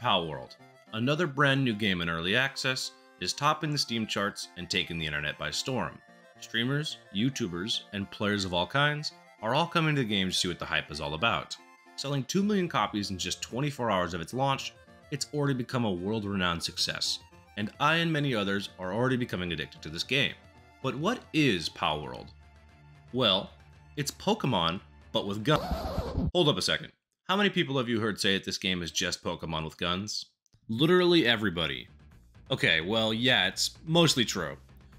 Palworld, another brand new game in early access, is topping the Steam charts and taking the internet by storm. Streamers, YouTubers, and players of all kinds are all coming to the game to see what the hype is all about. Selling 2 million copies in just 24 hours of its launch, it's already become a world-renowned success, and I and many others are already becoming addicted to this game. But what is Palworld? Well, it's Pokemon, but with guns. Hold up a second. How many people have you heard say that this game is just Pokemon with guns? Literally everybody. Okay, well, yeah, it's mostly true.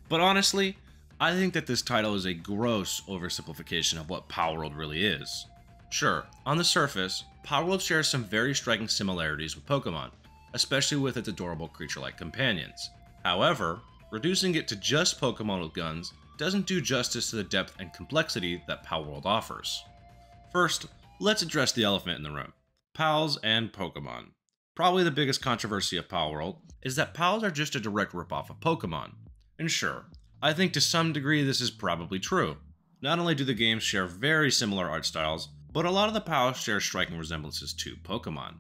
But honestly, I think that this title is a gross oversimplification of what Palworld really is. Sure, on the surface, Palworld shares some very striking similarities with Pokemon, especially with its adorable creature-like companions. However, reducing it to just Pokemon with guns doesn't do justice to the depth and complexity that Palworld offers. First, let's address the elephant in the room: Pals and Pokemon. Probably the biggest controversy of Palworld is that Pals are just a direct ripoff of Pokemon. And sure, I think to some degree this is probably true. Not only do the games share very similar art styles, but a lot of the Pals share striking resemblances to Pokemon.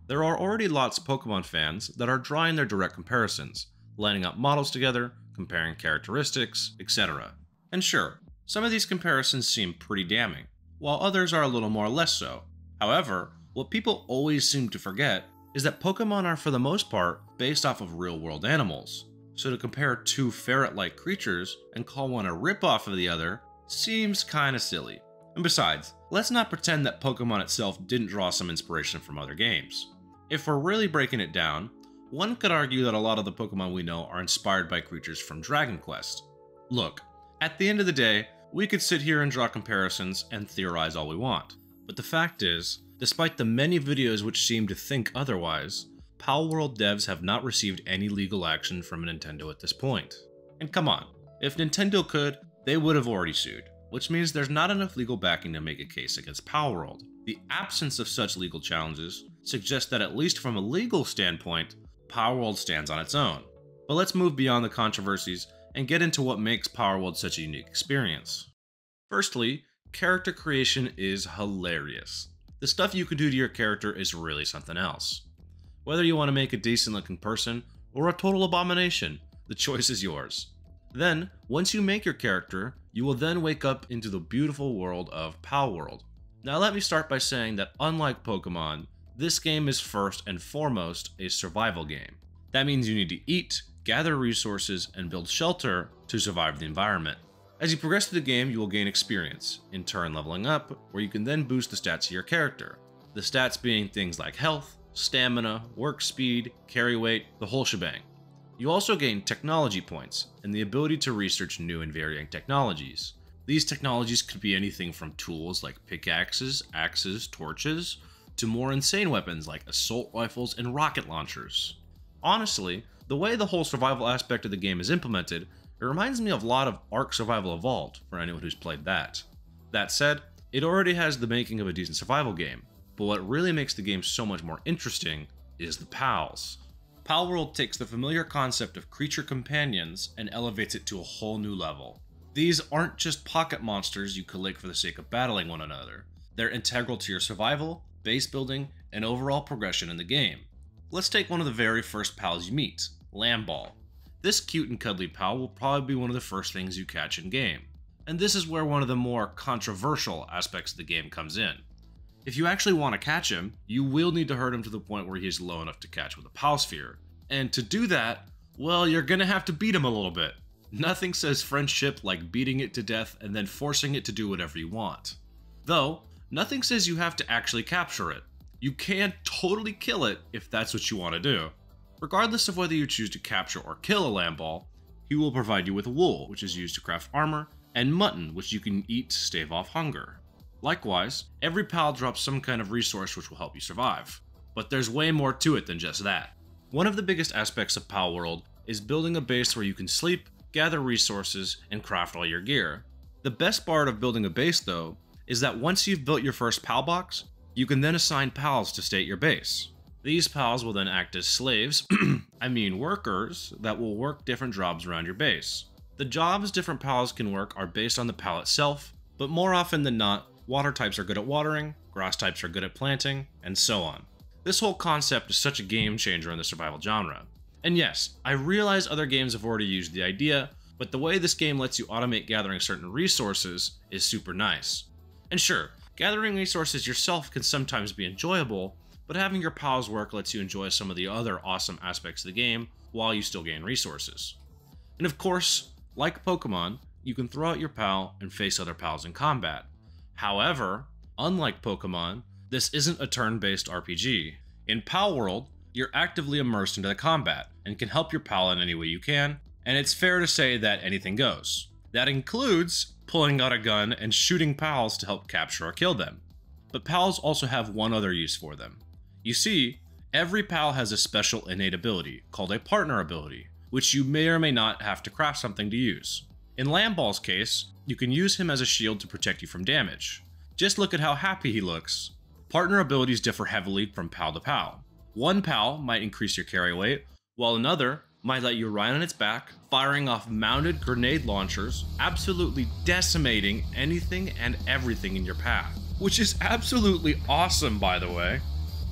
There are already lots of Pokemon fans that are drawing their direct comparisons, lining up models together, comparing characteristics, etc. And sure, some of these comparisons seem pretty damning, while others are a little more less so. However, what people always seem to forget is that Pokemon are for the most part based off of real-world animals, so to compare two ferret-like creatures and call one a ripoff of the other seems kinda silly. And besides, let's not pretend that Pokemon itself didn't draw some inspiration from other games. If we're really breaking it down, one could argue that a lot of the Pokemon we know are inspired by creatures from Dragon Quest. Look, at the end of the day, we could sit here and draw comparisons and theorize all we want. But the fact is, despite the many videos which seem to think otherwise, Palworld devs have not received any legal action from Nintendo at this point. And come on, if Nintendo could, they would have already sued, which means there's not enough legal backing to make a case against Palworld. The absence of such legal challenges suggests that at least from a legal standpoint, Palworld stands on its own. But let's move beyond the controversies and get into what makes Palworld such a unique experience. Firstly, character creation is hilarious. The stuff you can do to your character is really something else. Whether you want to make a decent looking person or a total abomination, the choice is yours. Then, once you make your character, you will then wake up into the beautiful world of Palworld. Now let me start by saying that unlike Pokemon, this game is first and foremost a survival game. That means you need to eat, gather resources, and build shelter to survive the environment. As you progress through the game, you will gain experience, in turn leveling up, where you can then boost the stats of your character. The stats being things like health, stamina, work speed, carry weight, the whole shebang. You also gain technology points, and the ability to research new and varying technologies. These technologies could be anything from tools like pickaxes, axes, torches, to more insane weapons like assault rifles and rocket launchers. Honestly, the way the whole survival aspect of the game is implemented, it reminds me of a lot of Ark Survival Evolved for anyone who's played that. That said, it already has the making of a decent survival game, but what really makes the game so much more interesting is the Pals. Palworld takes the familiar concept of creature companions and elevates it to a whole new level. These aren't just pocket monsters you collect for the sake of battling one another. They're integral to your survival, base building, and overall progression in the game. Let's take one of the very first pals you meet, Lamball. This cute and cuddly pal will probably be one of the first things you catch in-game. And this is where one of the more controversial aspects of the game comes in. If you actually want to catch him, you will need to hurt him to the point where he is low enough to catch with a Pal Sphere. And to do that, well, you're gonna have to beat him a little bit. Nothing says friendship like beating it to death and then forcing it to do whatever you want. Though, nothing says you have to actually capture it. You can totally kill it if that's what you want to do. Regardless of whether you choose to capture or kill a Lamball, he will provide you with wool, which is used to craft armor, and mutton, which you can eat to stave off hunger. Likewise, every pal drops some kind of resource which will help you survive. But there's way more to it than just that. One of the biggest aspects of Palworld is building a base where you can sleep, gather resources, and craft all your gear. The best part of building a base, though, is that once you've built your first pal box, you can then assign pals to stay at your base. These pals will then act as slaves, workers, that will work different jobs around your base. The jobs different pals can work are based on the pal itself, but more often than not, water types are good at watering, grass types are good at planting, and so on. This whole concept is such a game changer in the survival genre. And yes, I realize other games have already used the idea, but the way this game lets you automate gathering certain resources is super nice. And sure, gathering resources yourself can sometimes be enjoyable, but having your pals work lets you enjoy some of the other awesome aspects of the game while you still gain resources. And of course, like Pokemon, you can throw out your pal and face other pals in combat. However, unlike Pokemon, this isn't a turn-based RPG. In Palworld, you're actively immersed into the combat and can help your pal in any way you can, and it's fair to say that anything goes. That includes pulling out a gun and shooting pals to help capture or kill them. But pals also have one other use for them. You see, every pal has a special innate ability called a partner ability, which you may or may not have to craft something to use. In Lamball's case, you can use him as a shield to protect you from damage. Just look at how happy he looks. Partner abilities differ heavily from pal to pal. One pal might increase your carry weight, while another might let you ride on its back, firing off mounted grenade launchers, absolutely decimating anything and everything in your path. Which is absolutely awesome, by the way.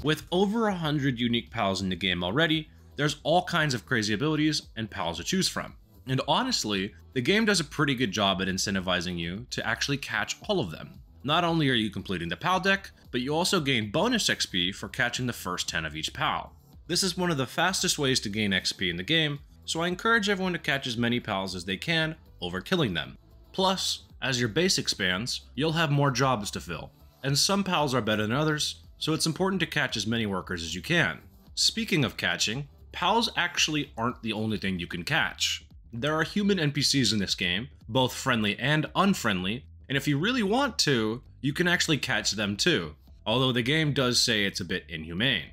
With over 100 unique pals in the game already, there's all kinds of crazy abilities and pals to choose from. And honestly, the game does a pretty good job at incentivizing you to actually catch all of them. Not only are you completing the pal deck, but you also gain bonus XP for catching the first 10 of each pal. This is one of the fastest ways to gain XP in the game, so I encourage everyone to catch as many pals as they can over killing them. Plus, as your base expands, you'll have more jobs to fill, and some pals are better than others, so it's important to catch as many workers as you can. Speaking of catching, pals actually aren't the only thing you can catch. There are human NPCs in this game, both friendly and unfriendly, and if you really want to, you can actually catch them too, although the game does say it's a bit inhumane.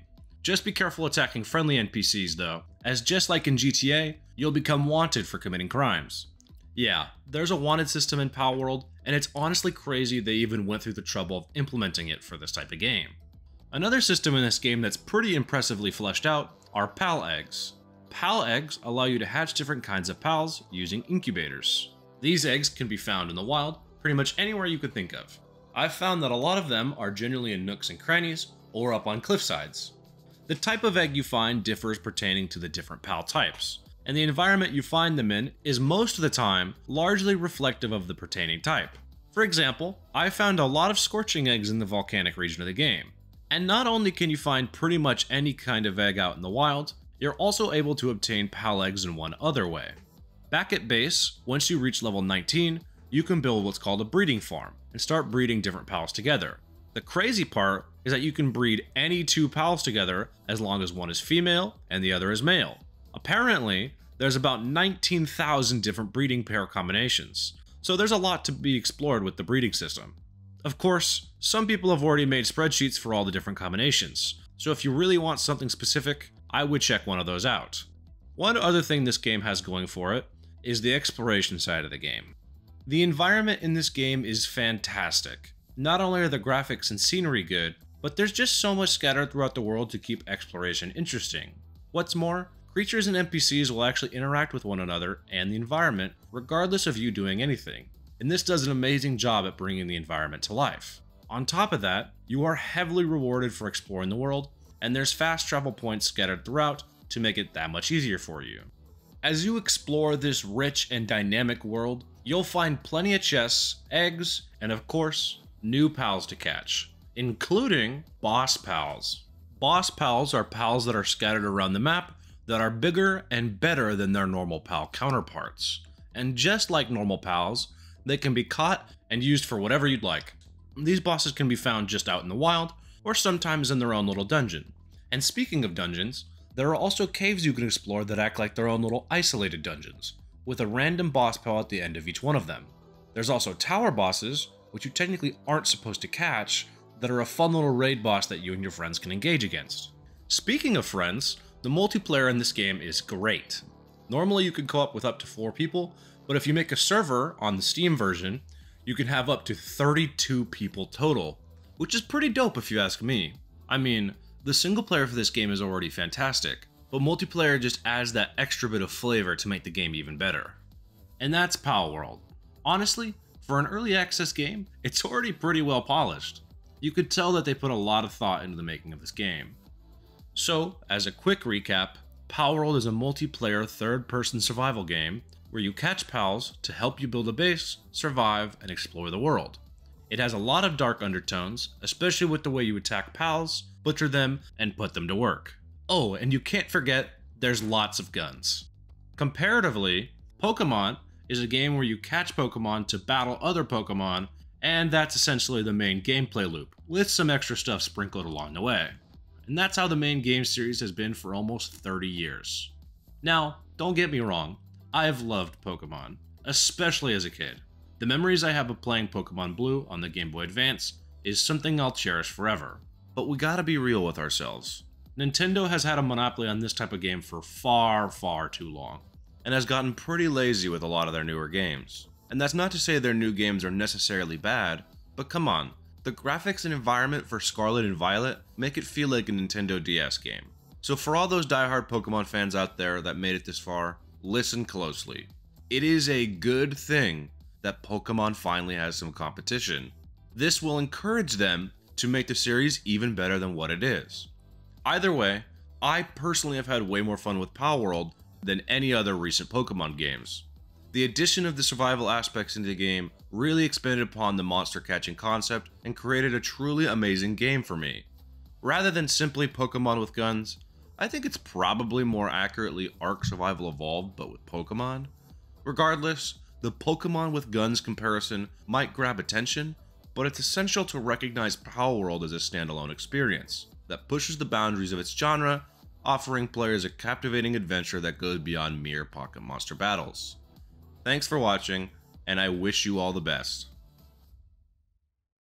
Just be careful attacking friendly NPCs though, as just like in GTA, you'll become wanted for committing crimes. Yeah, there's a wanted system in Palworld, and it's honestly crazy they even went through the trouble of implementing it for this type of game. Another system in this game that's pretty impressively fleshed out are pal eggs. Pal eggs allow you to hatch different kinds of pals using incubators. These eggs can be found in the wild, pretty much anywhere you could think of. I've found that a lot of them are generally in nooks and crannies, or up on cliff sides. The type of egg you find differs pertaining to the different pal types, and the environment you find them in is most of the time largely reflective of the pertaining type. For example, I found a lot of scorching eggs in the volcanic region of the game. And not only can you find pretty much any kind of egg out in the wild, you're also able to obtain pal eggs in one other way. Back at base, once you reach level 19, you can build what's called a breeding farm and start breeding different pals together. The crazy part is that you can breed any two pals together as long as one is female and the other is male. Apparently, there's about 19,000 different breeding pair combinations, so there's a lot to be explored with the breeding system. Of course, some people have already made spreadsheets for all the different combinations, so if you really want something specific, I would check one of those out. One other thing this game has going for it is the exploration side of the game. The environment in this game is fantastic. Not only are the graphics and scenery good, but there's just so much scattered throughout the world to keep exploration interesting. What's more, creatures and NPCs will actually interact with one another and the environment regardless of you doing anything, and this does an amazing job at bringing the environment to life. On top of that, you are heavily rewarded for exploring the world, and there's fast travel points scattered throughout to make it that much easier for you. As you explore this rich and dynamic world, you'll find plenty of chests, eggs, and of course, new pals to catch, including boss pals. Boss pals are pals that are scattered around the map that are bigger and better than their normal pal counterparts. And just like normal pals, they can be caught and used for whatever you'd like. These bosses can be found just out in the wild, or sometimes in their own little dungeon. And speaking of dungeons, there are also caves you can explore that act like their own little isolated dungeons, with a random boss pal at the end of each one of them. There's also tower bosses, which you technically aren't supposed to catch, that are a fun little raid boss that you and your friends can engage against. Speaking of friends, the multiplayer in this game is great. Normally you can co-op with up to 4 people, but if you make a server on the Steam version, you can have up to 32 people total, which is pretty dope if you ask me. I mean, the single player for this game is already fantastic, but multiplayer just adds that extra bit of flavor to make the game even better. And that's Palworld. Honestly, for an early access game, it's already pretty well polished. You could tell that they put a lot of thought into the making of this game. So, as a quick recap, Palworld is a multiplayer third-person survival game where you catch pals to help you build a base, survive, and explore the world. It has a lot of dark undertones, especially with the way you attack pals, butcher them, and put them to work. Oh, and you can't forget, there's lots of guns. Comparatively, Pokémon is a game where you catch Pokémon to battle other Pokémon, and that's essentially the main gameplay loop, with some extra stuff sprinkled along the way. And that's how the main game series has been for almost 30 years. Now, don't get me wrong, I have loved Pokémon, especially as a kid. The memories I have of playing Pokémon Blue on the Game Boy Advance is something I'll cherish forever. But we gotta be real with ourselves. Nintendo has had a monopoly on this type of game for far, far too long, and has gotten pretty lazy with a lot of their newer games. And that's not to say their new games are necessarily bad, but come on, the graphics and environment for Scarlet and Violet make it feel like a Nintendo DS game. So for all those diehard Pokemon fans out there that made it this far, listen closely. It is a good thing that Pokemon finally has some competition. This will encourage them to make the series even better than what it is. Either way, I personally have had way more fun with Palworld than any other recent Pokemon games. The addition of the survival aspects into the game really expanded upon the monster catching concept and created a truly amazing game for me. Rather than simply Pokemon with guns, I think it's probably more accurately Ark Survival Evolved but with Pokemon. Regardless, the Pokemon with guns comparison might grab attention, but it's essential to recognize Palworld as a standalone experience that pushes the boundaries of its genre, offering players a captivating adventure that goes beyond mere pocket monster battles. Thanks for watching, and I wish you all the best.